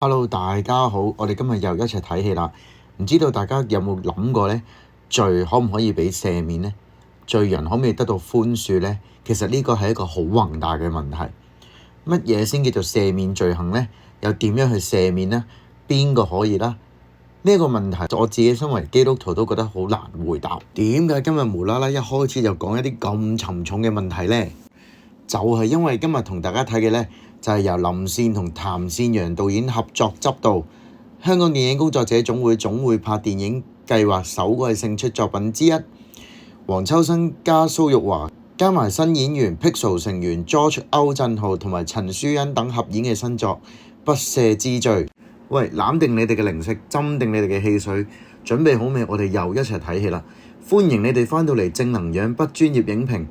Hello，大家好，我哋今日又一齊睇戲啦。唔知道大家有冇諗過呢？罪可唔可以被赦免呢？罪人可唔可以得到寬恕呢？其實呢個係一個好宏大嘅問題。乜嘢先叫做赦免罪行呢？又點樣去赦免呢？邊個可以啦？呢一個問題，我自己身為基督徒都覺得好難回答。點解今日無啦啦一開始就講一啲咁沉重嘅問題呢？就係因為今日同大家睇嘅呢，就係由林善同譚善陽導演合作執導，香港電影工作者總會拍電影計劃首個係勝出作品之一。黃秋生加蘇玉華加埋新演員 Pixel 成員 George 歐振豪同埋陳書欣等合演嘅新作《不赦之罪》。喂，攬定你哋嘅零食，斟定你哋嘅汽水，準備好未？我哋又一齊睇戲啦！歡迎你哋返到嚟正能量不專業影評。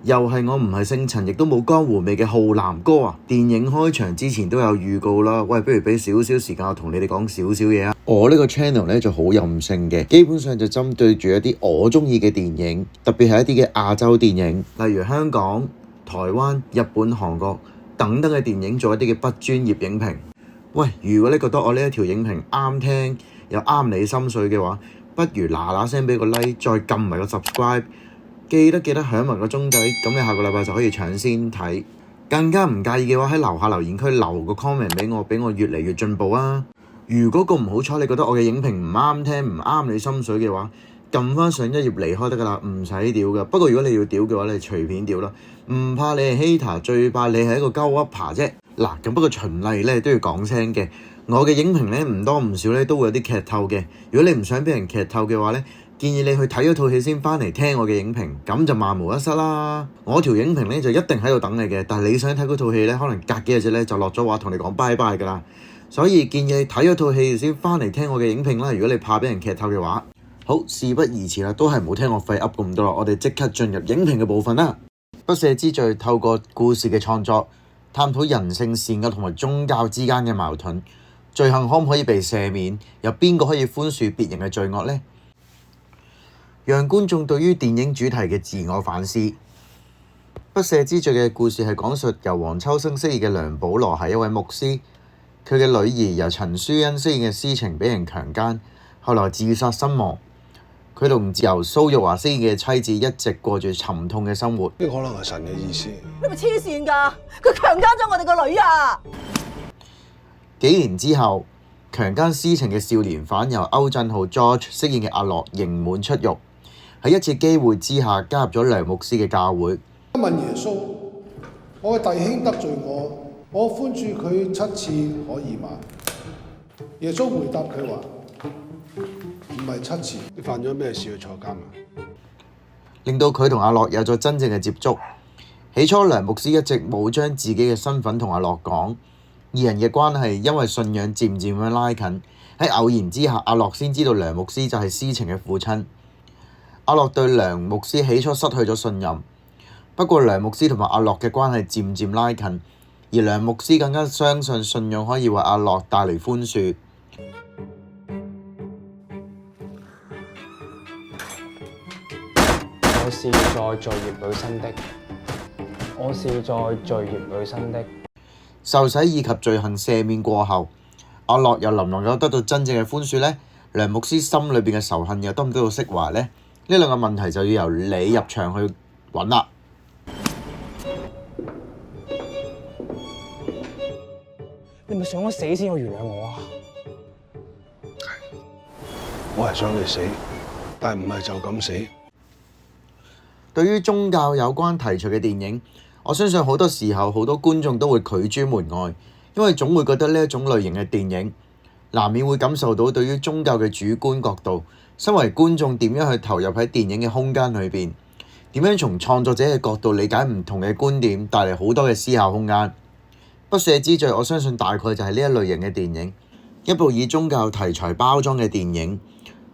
又係我唔係姓陳，亦都冇江湖味嘅浩南哥啊！電影開場之前都有預告啦。喂，不如俾少少時間我同你哋講少少嘢啊！我呢個 channel 咧就好任性嘅，基本上就針對住一啲我中意嘅電影，特別係一啲嘅亞洲電影，例如香港、台灣、日本、韓國等等嘅電影，做一啲嘅不專業影評。喂，如果你覺得我呢一條影評啱聽又啱你心水嘅話，不如嗱聲俾個 like， 再撳埋個 subscribe。記得響埋個鐘仔，咁你下個禮拜就可以搶先睇。更加唔介意嘅話，喺樓下留言區留個 comment 俾我越嚟越進步啊！如果咁唔好彩，你覺得我嘅影評唔啱聽，唔啱你心水嘅話，撳翻上一頁離開得噶啦，唔使屌噶。不過如果你要屌嘅話，你隨便屌啦，唔怕你係 hater，最怕你係一個鳩 upper 啫。嗱，咁不過循例咧都要講聲嘅，我嘅影評咧唔多唔少咧都會有啲劇透嘅。如果你唔想俾人劇透嘅話咧，建議你去睇咗套戲先翻嚟聽我嘅影評，咁就萬無一失啦。我條影評咧就一定喺度等你嘅，但係你想睇嗰套戲咧，可能隔幾日咧就落咗話同你講拜拜噶啦。所以建議你睇咗套戲先翻嚟聽我嘅影評啦。如果你怕俾人劇透嘅話，好，事不宜遲啦，都係唔好聽我廢噏咁多啦，我哋即刻進入影評嘅部分啦。不赦之罪透過故事嘅創作，探討人性善惡同埋宗教之間嘅矛盾，罪行可唔可以被赦免？有邊個可以寬恕別人嘅罪惡呢？讓觀眾對於電影主題嘅自我反思。不赦之罪嘅故事係講述由黃秋生飾演嘅梁保羅係一位牧師，佢嘅女兒由陳書欣飾演嘅詩情俾人強姦，後來自殺身亡。佢同由蘇玉華飾演嘅妻子一直過住沉痛嘅生活。呢個可能係神嘅意思。你咪黐線㗎！佢強姦咗我哋個女啊！幾年之後，強姦詩情嘅少年犯由歐振豪 George 飾演嘅阿樂刑滿出獄。喺一次機會之下，加入咗梁牧師嘅教會。問耶穌：我嘅弟兄得罪我寬恕佢7次可以嗎？耶穌回答佢話：唔係7次。你犯咗咩事去坐監啊？令到佢同阿樂有咗真正嘅接觸。起初梁牧師一直冇將自己嘅身份同阿樂講，二人嘅關係因為信仰漸漸咁拉近。喺偶然之下，阿樂先知道梁牧師就係詩情嘅父親。阿樂對梁牧師起初失去咗信任，不過梁牧師同埋阿樂嘅關係漸漸拉近，而梁牧師更加相信信仰可以為阿樂帶嚟寬恕。我是在罪孽裏生的，我是在罪孽裏生的。受洗以及罪行赦免過後，阿樂又能唔能夠得到真正嘅寬恕呢？梁牧師心裏邊嘅仇恨又得唔得到釋懷呢？呢兩個問題就要由你入場去揾啦。你咪想我死先去原諒我啊？我係想你死，但係唔係就咁死。對於宗教有關題材嘅電影，我相信好多時候好多觀眾都會拒諸門外，因為總會覺得呢一種類型嘅電影難免會感受到對於宗教嘅主觀角度。身為觀眾點樣去投入喺電影嘅空間裏邊，點樣從創作者嘅角度理解唔同嘅觀點，帶嚟好多嘅思考空間。不赦之罪，我相信大概就係呢一類型嘅電影，一部以宗教題材包裝嘅電影。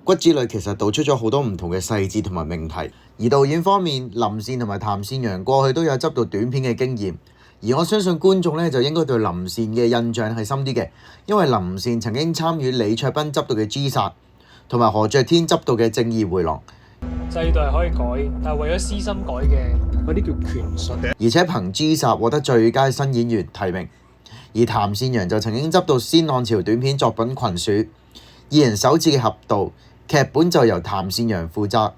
骨子裏其實道出咗好多唔同嘅細節同埋命題。而導演方面，林善同埋譚善陽過去都有執導短片嘅經驗，而我相信觀眾咧就應該對林善嘅印象係深啲嘅，因為林善曾經參與李卓斌執導嘅《G 殺》，同埋何爵天執導嘅《正義迴廊》。制度係可以改，但係為咗私心改嘅嗰啲叫權術。而且憑《G 殺》獲得最佳新演員提名。而譚善陽就曾經執導先浪潮短片作品《群鼠》，二人首次嘅合導，劇本就由譚善陽負責，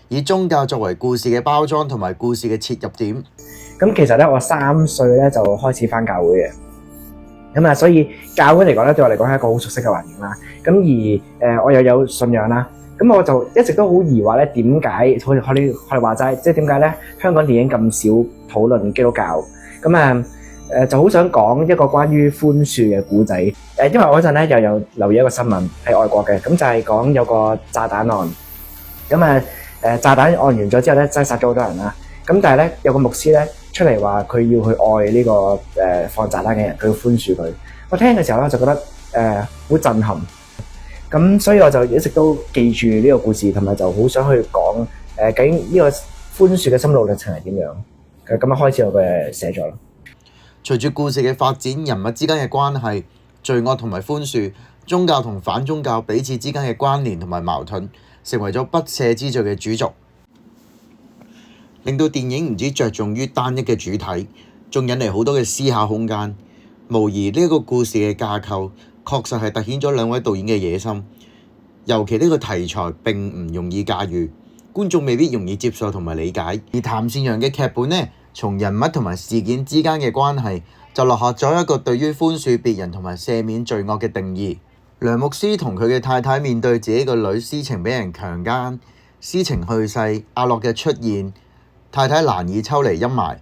以宗教作為故事嘅包裝同埋故事嘅切入點。咁其實咧，我3歲咧就開始返教會嘅，咁啊，所以教會嚟講咧，對我嚟講係一個好熟悉嘅環境啦。咁而我又有信仰啦，咁我就一直都好疑惑咧，點解好似我哋話齋，即係點解咧香港電影咁少討論基督教？咁就好想講一個關於寬恕嘅故仔。因為我嗰陣咧又有留意一個新聞係外國嘅，咁就係講有個炸彈案。咁炸彈案完咗之後咧，真係殺咗好多人啦。咁但係咧有個牧師咧出嚟話佢要去愛呢個放炸彈嘅人，佢要寬恕佢。我聽嘅時候咧就覺得好震撼。咁所以我就一直都記住呢個故事，同埋就好想去講究竟呢個寬恕嘅心路歷程係點樣。咁開始我嘅寫作啦。隨住故事嘅發展，人物之間嘅關係、罪惡同埋寬恕、宗教同反宗教彼此之間嘅關聯同埋矛盾，成為咗不赦之罪嘅主軸，令到電影唔止着重於單一嘅主題，仲引嚟好多嘅思考空間。無疑呢一個故事嘅架構確實係突顯咗兩位導演嘅野心，尤其呢個題材並唔容易駕馭，觀眾未必容易接受同埋理解。而譚善陽嘅劇本呢，從人物同埋事件之間嘅關係，就落下咗一個對於寬恕別人同埋赦免罪惡嘅定義。梁牧師同佢嘅太太面對自己個女私情俾人強姦，私情去世，阿樂嘅出現，太太難以抽離陰霾。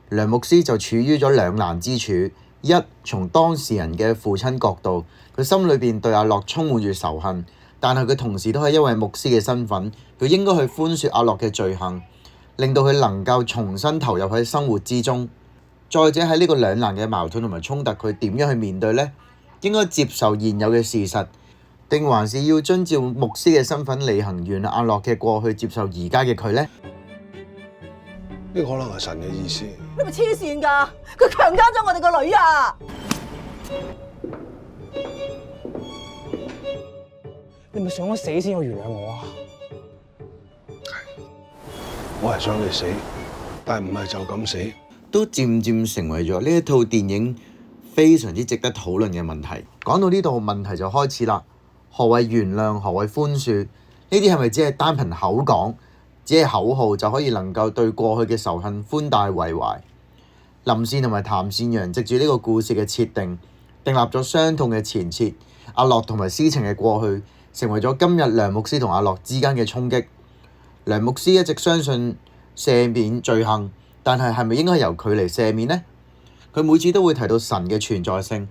梁牧師就處於咗兩難之處。一，從當事人嘅父親角度，佢心裏邊對阿樂充滿住仇恨，但係佢同時都係一位牧師嘅身份，佢應該去寬恕阿樂嘅罪行，令到佢能夠重新投入喺生活之中。再者喺呢個兩難嘅矛盾同埋衝突，佢點樣去面對呢？應該接受現有嘅事實，定還是要遵照牧師嘅身份履行原阿樂嘅過去，接受而家嘅佢呢？呢個可能係神嘅意思。你咪黐線㗎！佢強姦咗我哋個女啊！你咪想我死先要原諒我啊？我係想你死，但係唔係就咁死。都漸漸成為咗呢一套電影非常之值得討論嘅問題。講到呢度，問題就開始啦。何謂原諒？何謂寬恕？呢啲係咪只係單憑口講，只係口號就可以能夠對過去嘅仇恨寬大為懷？林善同埋譚善陽藉住呢個故事嘅設定，訂立咗傷痛嘅前設，阿樂同埋私情嘅過去，成為咗今日梁牧師同阿樂之間嘅衝擊。梁牧師一直相信赦免罪行，但係咪應該由佢嚟赦免呢？佢每次都會提到神嘅存在性，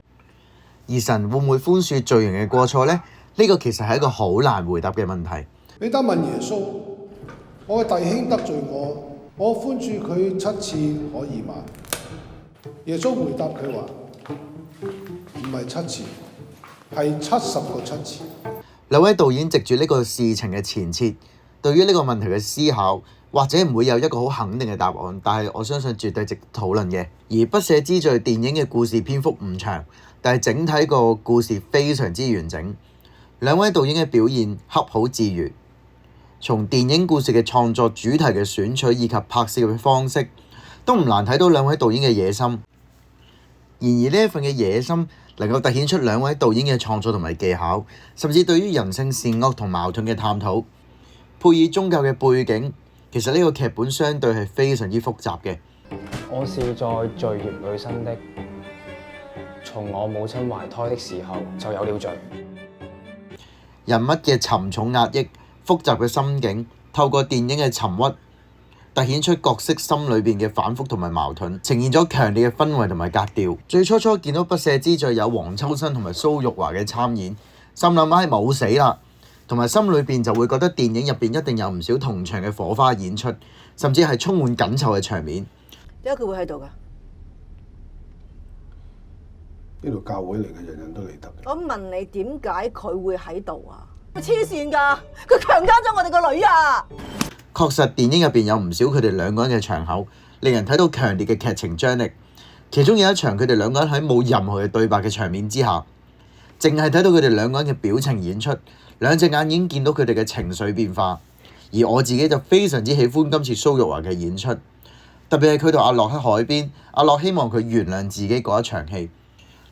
而神會唔會寬恕罪人嘅過錯呢？呢個其實係一個好難回答嘅問題。彼得問耶穌：我嘅弟兄得罪我寬恕佢7次可以嗎？耶穌回答佢話：唔係7次，係70個7次。兩位導演藉住呢個事情嘅前設，對於呢個問題嘅思考，或者唔會有一個好肯定嘅答案，但係我相信絕對值得討論嘅。而不赦之罪電影嘅故事篇幅唔長，但係整體個故事非常之完整。兩位導演嘅表現恰好自如，從電影故事嘅創作、主題嘅選取以及拍攝嘅方式，都唔難睇到兩位導演嘅野心。然而呢一份嘅野心能夠突顯出兩位導演嘅創作同埋技巧，甚至對於人性善惡同矛盾嘅探討，配以宗教嘅背景，其實呢個劇本相對係非常之複雜嘅。我是在罪孽裏生的，從我母親懷胎的時候就有了罪。人物嘅沉重壓抑、複雜嘅心境，透過電影嘅沉鬱，突顯出角色心裏邊嘅反覆同埋矛盾，呈現咗強烈嘅氛圍同埋格調。最初見到不赦之罪有黃秋生同埋蘇玉華嘅參演，心諗唉冇死啦，同埋心裏邊就會覺得電影入邊一定有唔少同場嘅火花演出，甚至係充滿緊湊嘅場面。點解佢會喺度㗎？呢度教會嚟嘅，人人都嚟得。我問你點解佢會喺度啊？黐線㗎！佢強姦咗我哋個女啊！確實電影入邊有唔少佢哋兩個人嘅場口，令人睇到強烈嘅劇情張力。其中有一場佢哋兩個人喺冇任何嘅對白嘅場面之下，淨係睇到佢哋兩個人嘅表情演出，兩隻眼已經見到佢哋嘅情緒變化。而我自己就非常之喜歡今次蘇玉華嘅演出，特別係佢同阿樂喺海邊，阿樂希望佢原諒自己嗰一場戲。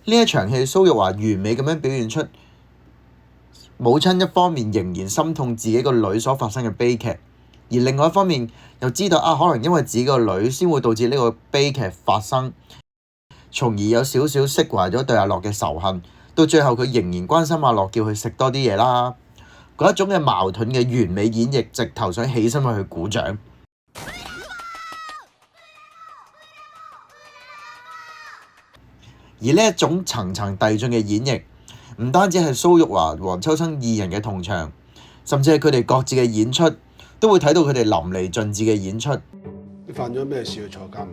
呢一場戲，蘇玉華完美咁樣表現出母親一方面仍然心痛自己個女所發生嘅悲劇，而另外一方面又知道可能因為自己個女先會導致呢個悲劇發生，從而有少少釋懷咗對阿樂嘅仇恨。到最後佢仍然關心阿樂，叫佢食多啲嘢啦。嗰一種嘅矛盾嘅完美演繹，直頭想起身為佢鼓掌。而呢一種層層遞進嘅演繹，唔單止係蘇玉華、黃秋生二人嘅同場，甚至係佢哋各自嘅演出，都會睇到佢哋淋漓盡致嘅演出。你犯咗咩事去坐監啊？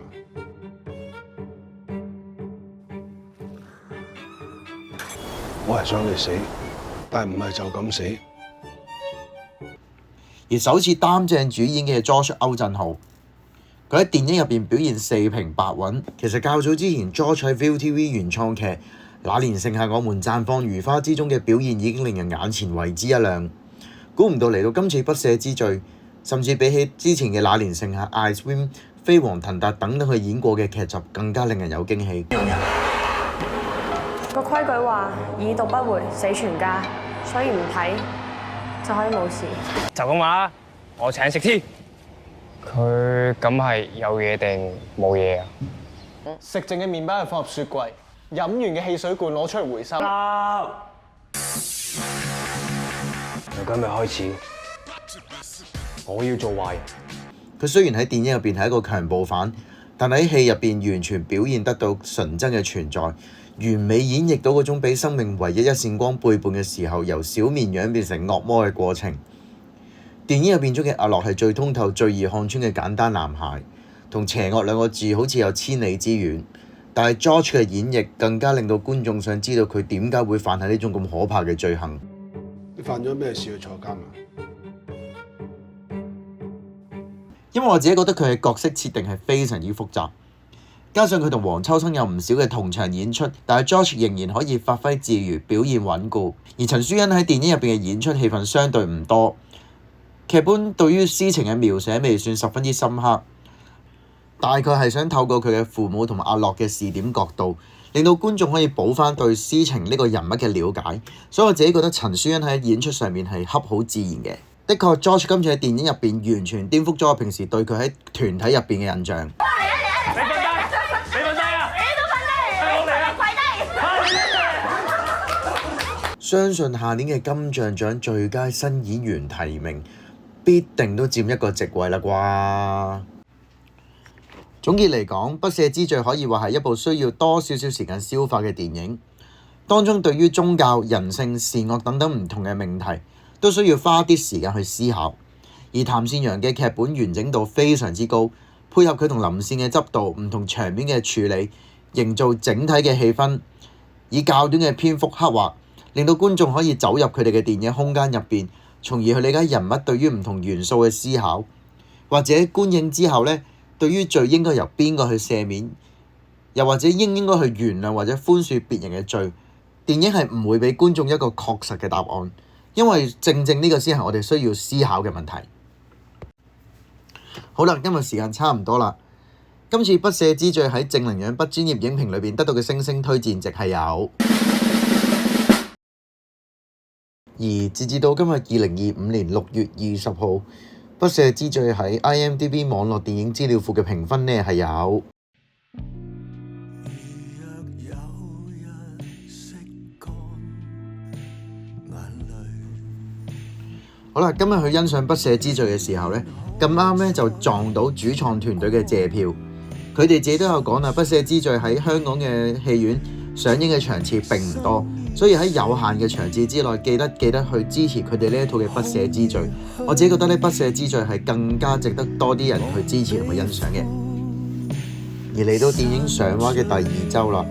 我係想你死，但係唔係就咁死。而首次擔正主演嘅 George 歐振豪，佢喺電影入邊表現四平八穩。其實較早之前 George 喺 ViuTV 原創劇《那年盛夏我們綻放如花》之中嘅表現已經令人眼前為之一亮。估唔到嚟到今次不赦之罪，甚至比起之前嘅《那年盛夏》、I Swim、飛黃騰達等等佢演過嘅劇集更加令人有驚喜。個規矩話已讀不回，死全家，所以唔睇就可以冇事。就咁話啦，我請食添。佢咁係有嘢定冇嘢啊？食剩嘅麵包係放入雪櫃，飲完嘅汽水罐攞出嚟回收。由今日開始，我要做壞人。佢雖然喺電影入邊係一個強暴犯，但喺戲入邊完全表現得到純真嘅存在，完美演繹到嗰種俾生命唯一一線光背叛嘅時候，由小綿羊變成惡魔嘅過程。電影入邊中嘅阿樂係最通透、最易看穿嘅簡單男孩，同邪惡兩個字好似有千里之遠。但係 George 嘅演繹更加令到觀眾想知道佢點解會犯下呢種咁可怕嘅罪行。你犯咗咩事去坐監啊？因為我自己覺得佢嘅角色設定係非常之複雜，加上佢同黃秋生有唔少嘅同場演出，但係 George 仍然可以發揮自如，表現穩固。而陳書欣喺電影入邊嘅演出戲份相對唔多，劇本對於私情嘅描寫未算十分之深刻，大概係想透過佢嘅父母同埋阿樂嘅視點角度，令到觀眾可以補翻對私情呢個人物嘅了解。所以我自己覺得陳書欣喺演出上面係恰好自然嘅。的確 George 今次喺電影入邊完全顛覆咗我平時對佢喺團體入邊嘅印象。你瞓低！你瞓低啊！你都瞓低！跪低！相信下年嘅金像獎最佳新演員提名必定都佔一個席位啦啩。總結嚟講，《不赦之罪》可以話係一部需要多少少時間消化嘅電影，當中對於宗教、人性、善惡等等唔同嘅命題，都需要花啲時間去思考。而譚善陽嘅劇本完整度非常之高，配合佢同林線嘅執導，唔同場面嘅處理，營造整體嘅氣氛，以較短嘅篇幅刻畫，令到觀眾可以走入佢哋嘅電影空間入邊，從而去理解人物對於唔同元素嘅思考，或者觀影之後呢，對於罪應該由邊個去赦免，又或者應該去原諒或者寬恕別人嘅罪，電影係唔會俾觀眾一個確實嘅答案，因為正正呢個先係我哋需要思考嘅問題。好啦，今日時間差唔多啦。今次《不赦之罪》喺正能量不專業影評裏邊得到嘅星星推薦值係有，而截至到今日2025年6月20號，《不赦之罪》喺 IMDB 網絡電影資料庫嘅評分呢係有。好啦，今日去欣賞《不赦之罪》嘅時候呢，咁啱呢就撞到主創團隊嘅謝票，佢哋自己都有講啦，《不赦之罪》喺香港嘅戲院上映嘅場次並唔多，所以喺有限嘅場次之內，記得去支持佢哋呢一套嘅《不赦之罪》。我自己覺得呢，《不赦之罪》係更加值得多啲人去支持同埋欣賞嘅。而嚟到電影上畫嘅第2週啦，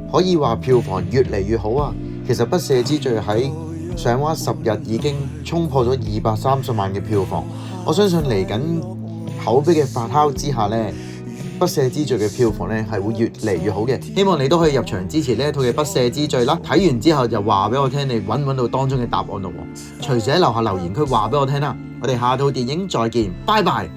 可以話票房越嚟越好啊！其實《不赦之罪》喺上畫10日已經衝破咗230萬嘅票房，我相信嚟緊口碑嘅發酵之下呢，《不赦之罪》嘅票房呢係會越嚟越好嘅。希望你都可以入場支持呢一套嘅《不赦之罪》啦。睇完之後就話俾我聽，你揾唔揾到當中嘅答案咯喎？隨時喺樓下留言區話俾我聽啦。我哋下套電影再見，拜拜。